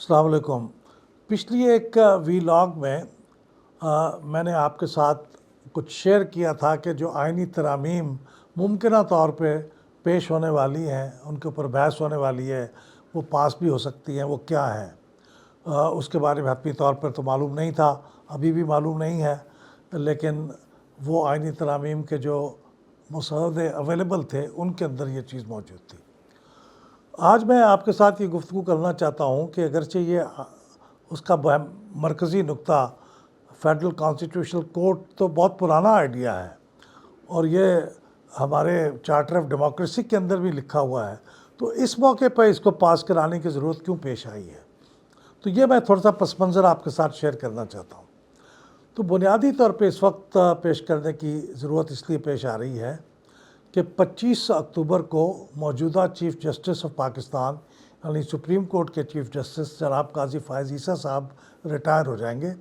अस्सलाम वालेकुम। पिछली एक वीलॉग में मैंने आपके साथ कुछ शेयर किया था कि जो आइनी तरामीम मुमकिना तौर पे पेश होने वाली हैं, उनके ऊपर बहस होने वाली है, वो पास भी हो सकती हैं, वो क्या हैं। उसके बारे में हतमी तौर पर तो मालूम नहीं था, अभी भी मालूम नहीं है, लेकिन वो आइनी तरामीम के जो मुसवदे अवेलेबल थे उनके अंदर ये चीज़ मौजूद थी। आज मैं आपके साथ ये गुफ्तगू करना चाहता हूँ कि अगरचे ये उसका मरकज़ी नुक्ता फेडरल कॉन्स्टिट्यूशनल कोर्ट तो बहुत पुराना आइडिया है और ये हमारे चार्टर ऑफ डेमोक्रेसी के अंदर भी लिखा हुआ है, तो इस मौके पर इसको पास कराने की ज़रूरत क्यों पेश आई है, तो ये मैं थोड़ा सा पस मंज़र आपके साथ शेयर करना चाहता हूँ। तो बुनियादी तौर पे इस वक्त पेश करने की ज़रूरत इसलिए पेश आ रही है कि 25 अक्टूबर को मौजूदा चीफ़ जस्टिस ऑफ पाकिस्तान यानी सुप्रीम कोर्ट के चीफ़ जस्टिस जनाब काजी फ़ायज़ ईसा साहब रिटायर हो जाएंगे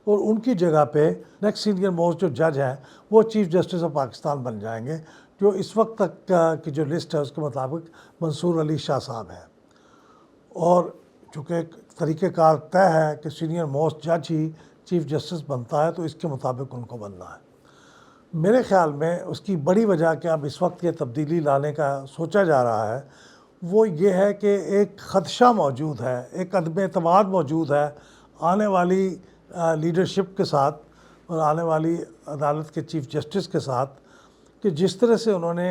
और उनकी जगह पे नेक्स्ट सीनियर मोस्ट जो जज हैं वो चीफ़ जस्टिस ऑफ पाकिस्तान बन जाएंगे, जो इस वक्त तक की जो लिस्ट है उसके मुताबिक मंसूर अली शाह साहब हैं। और चूँकि एक तरीक़ेकार तय है कि सीनियर मोस्ट जज ही चीफ़ जस्टिस बनता है, तो इसके मुताबिक उनको बनना है। मेरे ख़्याल में उसकी बड़ी वजह कि अब इस वक्त ये तब्दीली लाने का सोचा जा रहा है, वो ये है कि एक ख़दशा मौजूद है, एक अदम एतमाद मौजूद है आने वाली लीडरशिप के साथ और आने वाली अदालत के चीफ़ जस्टिस के साथ, कि जिस तरह से उन्होंने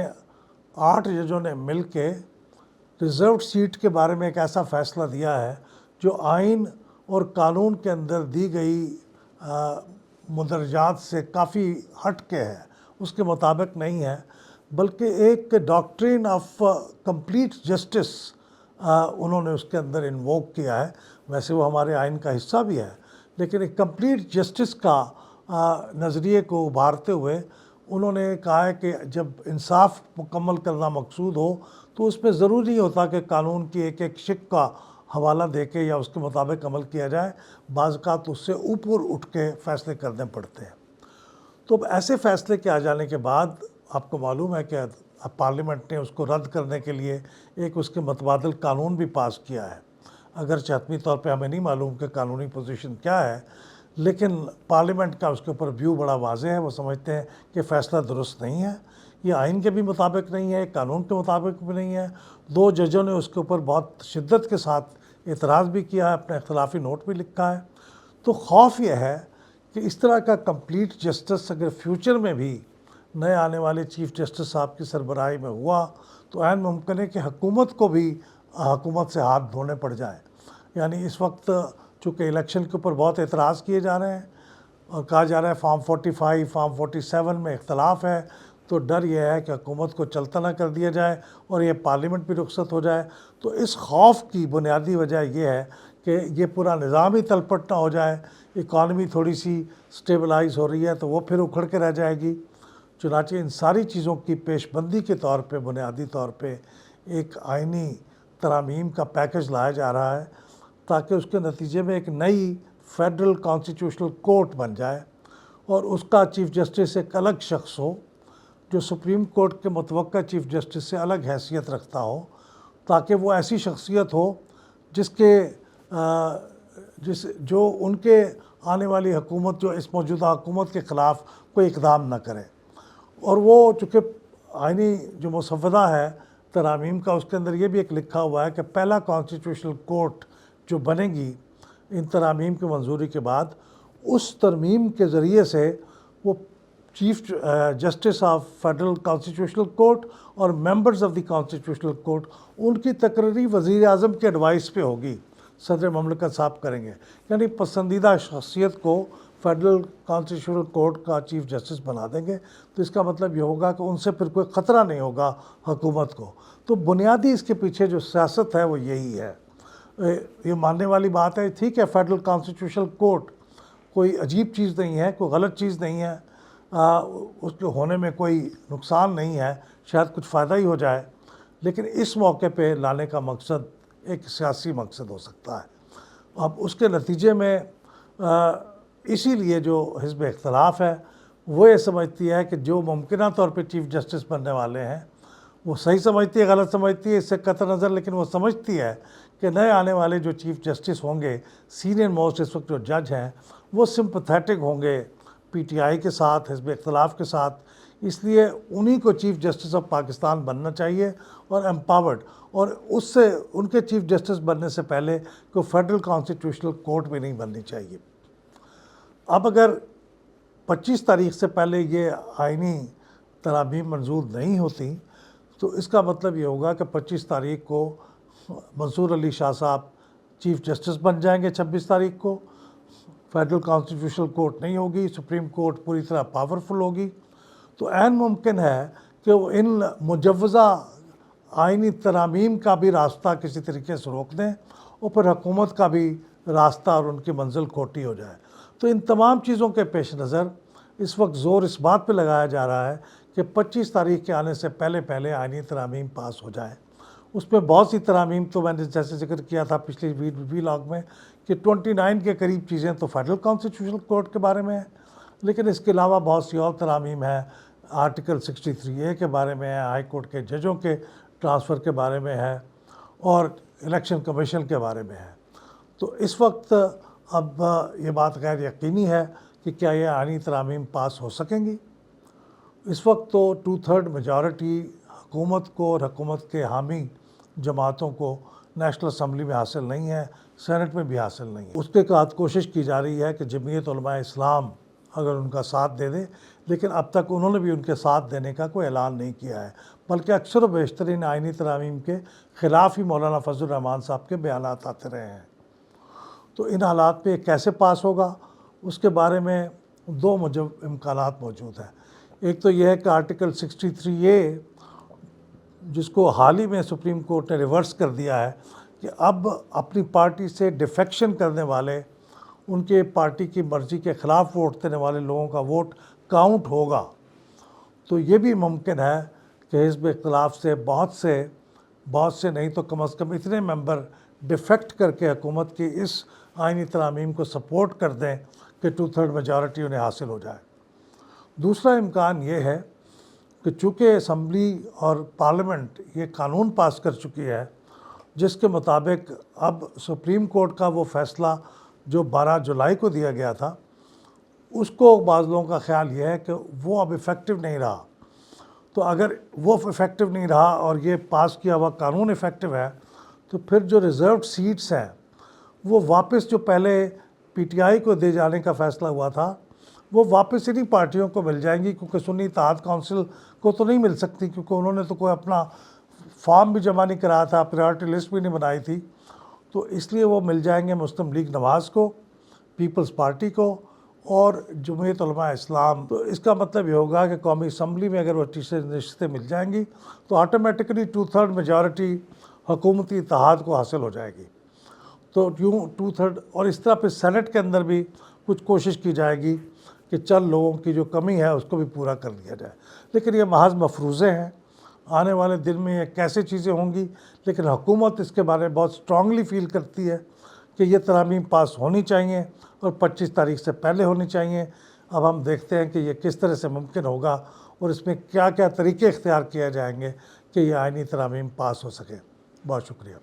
8 जजों ने मिल के रिज़र्व सीट के बारे में एक ऐसा फ़ैसला दिया है जो आइन और कानून के अंदर दी गई मुंदरजात से काफ़ी हट के है, उसके मुताबिक नहीं है, बल्कि एक डॉक्ट्रिन ऑफ कंप्लीट जस्टिस उन्होंने उसके अंदर इन्वोक किया है। वैसे वो हमारे आइन का हिस्सा भी है, लेकिन एक कंप्लीट जस्टिस का नज़रिए को उभारते हुए उन्होंने कहा है कि जब इंसाफ मुकम्मल करना मकसूद हो तो उसमें ज़रूरी नहीं होता कि कानून की एक एक शिक का हवाला दे के या उसके मुताबिक अमल किया जाए, बाज़ औक़ात उससे ऊपर उठ के फ़ैसले करने पड़ते हैं। तो अब ऐसे फ़ैसले के आ जाने के बाद आपको मालूम है कि पार्लियामेंट ने उसको रद्द करने के लिए एक उसके मतबादल कानून भी पास किया है। अगर हतमी तौर पे हमें नहीं मालूम कि कानूनी पोजीशन क्या है, लेकिन पार्लियामेंट का उसके ऊपर व्यू बड़ा वाज़ेह है। वो समझते हैं कि फ़ैसला दुरुस्त नहीं है, ये आइन के भी मुताबिक नहीं है, कानून के मुताबिक भी नहीं है। 2 जजों ने उसके ऊपर बहुत शिद्दत के साथ एतराज़ भी किया है, अपना इख्तलाफी नोट भी लिखा है। तो खौफ यह है कि इस तरह का कंप्लीट जस्टिस अगर फ्यूचर में भी नए आने वाले चीफ़ जस्टिस साहब की सरबराही में हुआ तो ऐन मुमकिन है कि हुकूमत को भी हुकूमत से हाथ धोने पड़ जाए। यानी इस वक्त चूँकि इलेक्शन के ऊपर बहुत एतराज़ किए जा रहे हैं और कहा जा रहा है फार्म 45, फार्म 47 में इख्तलाफ है, तो डर यह है कि हुकूमत को चलता ना कर दिया जाए और ये पार्लियामेंट भी रुखसत हो जाए। तो इस खौफ की बुनियादी वजह यह है कि ये पूरा निज़ाम ही तलपट ना हो जाए, इकॉनमी थोड़ी सी स्टेबलाइज हो रही है तो वो फिर उखड़ के रह जाएगी। चुनांचे इन सारी चीज़ों की पेशबंदी के तौर पे बुनियादी तौर पे एक आइनी तरामीम का पैकेज लाया जा रहा है ताकि उसके नतीजे में एक नई फेडरल कॉन्स्टिट्यूशनल कोर्ट बन जाए और उसका चीफ़ जस्टिस एक अलग शख्स हो जो सुप्रीम कोर्ट के मुतवक्का चीफ़ जस्टिस से अलग हैसियत रखता हो, ताकि वो ऐसी शख्सियत हो जो उनके आने वाली हुकूमत, जो इस मौजूदा हुकूमत के ख़िलाफ़ कोई इक़दाम ना करे। और वो चूँकि आइनी जो मुसव्वदा है तरामीम का, उसके अंदर ये भी एक लिखा हुआ है कि पहला कॉन्स्टिट्यूशनल कोर्ट जो बनेगी इन तरामीम की मंजूरी के बाद, उस तरमीम के ज़रिए से वो chief justice of federal constitutional court और members of the constitutional court उनकी तकरीरी वज़ीर आज़म के एडवाइस पे होगी, सदर ममलकत साहब करेंगे। यानी पसंदीदा शख्सियत को फेडरल कॉन्स्टिट्यूशनल कोर्ट का चीफ़ जस्टिस बना देंगे, तो इसका मतलब ये होगा कि उनसे फिर कोई ख़तरा नहीं होगा हुकूमत को। तो बुनियादी इसके पीछे जो सियासत है वो यही है। ये मानने वाली बात है, ठीक है, फेडरल कॉन्स्टिट्यूशनल कोर्ट कोई अजीब चीज़ नहीं है, कोई गलत चीज़ नहीं है, उसके होने में कोई नुकसान नहीं है, शायद कुछ फ़ायदा ही हो जाए, लेकिन इस मौके पे लाने का मकसद एक सियासी मकसद हो सकता है। अब उसके नतीजे में इसीलिए जो हिज़्ब इख्तलाफ है वो ये समझती है कि जो मुमकिना तौर पे चीफ़ जस्टिस बनने वाले हैं वो सही समझती है, गलत समझती है, इससे कतई नज़र, लेकिन वो समझती है کہ نئے آنے والے جو چیف جسٹس ہوں گے، سینئر موسٹ اس وقت جو جج ہیں، وہ سمپتھیٹک ہوں گے پی ٹی آئی کے ساتھ، حزب اختلاف کے ساتھ، اس لیے انہی کو چیف جسٹس آف پاکستان بننا چاہیے اور امپاورڈ، اور اس سے ان کے چیف جسٹس بننے سے پہلے کوئی فیڈرل کانسٹیٹیوشنل کورٹ بھی نہیں بننی چاہیے۔ اب اگر 25 تاریخ سے پہلے یہ آئینی ترامیم منظور نہیں ہوتی تو اس کا مطلب یہ ہوگا کہ 25 تاریخ کو منصور علی شاہ صاحب چیف جسٹس بن جائیں گے، 26 تاریخ کو فیڈرل کانسٹیٹیوشنل کورٹ نہیں ہوگی، سپریم کورٹ پوری طرح پاورفل ہوگی، تو عین ممکن ہے کہ وہ ان مجوزہ آئینی ترامیم کا بھی راستہ کسی طریقے سے روک دیں اور پھر حکومت کا بھی راستہ اور ان کی منزل کھوٹی ہو جائے۔ تو ان تمام چیزوں کے پیش نظر اس وقت زور اس بات پہ لگایا جا رہا ہے کہ 25 تاریخ کے آنے سے پہلے آئینی ترامیم پاس ہو جائے۔ اس میں بہت سی ترامیم تو میں نے جیسے ذکر کیا تھا پچھلی ویلاگ میں کہ 29 کے قریب چیزیں تو فیڈرل کانسٹیٹیوشنل کورٹ کے بارے میں ہیں، لیکن اس کے علاوہ بہت سی اور ترامیم ہیں، آرٹیکل 63A کے بارے میں ہے، ہائی کورٹ کے ججوں کے ٹرانسفر کے بارے میں ہے اور الیکشن کمیشن کے بارے میں ہے۔ تو اس وقت اب یہ بات غیر یقینی ہے کہ کیا یہ آئینی ترامیم پاس ہو سکیں گی۔ اس وقت تو 2/3 میجارٹی حکومت کو اور حکومت کے حامی جماعتوں کو نیشنل اسمبلی میں حاصل نہیں ہے، سینٹ میں بھی حاصل نہیں ہے۔ اس کے بعد کوشش کی جا رہی ہے کہ جمعیت علماء اسلام اگر ان کا ساتھ دے دے، لیکن اب تک انہوں نے بھی ان کے ساتھ دینے کا کوئی اعلان نہیں کیا ہے، بلکہ اکثر و بیشتر ان آئینی ترامیم کے خلاف ہی مولانا فضل الرحمان صاحب کے بیانات آتے رہے ہیں۔ تو ان حالات پہ کیسے پاس ہوگا اس کے بارے میں دو امکانات موجود ہیں۔ ایک تو یہ ہے کہ آرٹیکل 63A جس کو حال ہی میں سپریم کورٹ نے ریورس کر دیا ہے کہ اب اپنی پارٹی سے ڈیفیکشن کرنے والے، ان کے پارٹی کی مرضی کے خلاف ووٹ دینے والے لوگوں کا ووٹ کاؤنٹ ہوگا، تو یہ بھی ممکن ہے کہ حزب اختلاف سے بہت سے نہیں تو کم از کم اتنے ممبر ڈیفیکٹ کر کے حکومت کی اس آئینی ترامیم کو سپورٹ کر دیں کہ 2/3 میجارٹی انہیں حاصل ہو جائے۔ دوسرا امکان یہ ہے کہ چونکہ اسمبلی اور پارلیمنٹ یہ قانون پاس کر چکی ہے جس کے مطابق اب سپریم کورٹ کا وہ فیصلہ جو 12 جولائی کو دیا گیا تھا، اس کو بعض لوگوں کا خیال یہ ہے کہ وہ اب ایفیکٹو نہیں رہا، تو اگر وہ ایفیکٹو نہیں رہا اور یہ پاس کیا ہوا قانون ایفیکٹو ہے تو پھر جو ریزروڈ سیٹس ہیں وہ واپس جو پہلے پی ٹی آئی کو دے جانے کا فیصلہ ہوا تھا وہ واپس انہی پارٹیوں کو مل جائیں گی، کیونکہ سنی اتحاد کونسل کو تو نہیں مل سکتی کیونکہ انہوں نے تو کوئی اپنا فارم بھی جمع نہیں کرایا تھا، پریورٹی لسٹ بھی نہیں بنائی تھی، تو اس لیے وہ مل جائیں گے مسلم لیگ نواز کو، پیپلز پارٹی کو اور جمعیت علماء اسلام۔ تو اس کا مطلب یہ ہوگا کہ قومی اسمبلی میں اگر وہ نشستیں مل جائیں گی تو آٹومیٹکلی 2/3 میجارٹی حکومتی اتحاد کو حاصل ہو جائے گی۔ تو یوں 2/3 اور اس طرح پھر سینٹ کے اندر بھی کچھ کوشش کی جائے گی کہ چند لوگوں کی جو کمی ہے اس کو بھی پورا کر لیا جائے، لیکن یہ محض مفروضے ہیں، آنے والے دن میں یہ کیسے چیزیں ہوں گی، لیکن حکومت اس کے بارے میں بہت اسٹرانگلی فیل کرتی ہے کہ یہ ترامیم پاس ہونی چاہیے اور 25 تاریخ سے پہلے ہونی چاہیے۔ اب ہم دیکھتے ہیں کہ یہ کس طرح سے ممکن ہوگا اور اس میں کیا کیا طریقے اختیار کیے جائیں گے کہ یہ آئینی ترامیم پاس ہو سکے۔ بہت شکریہ۔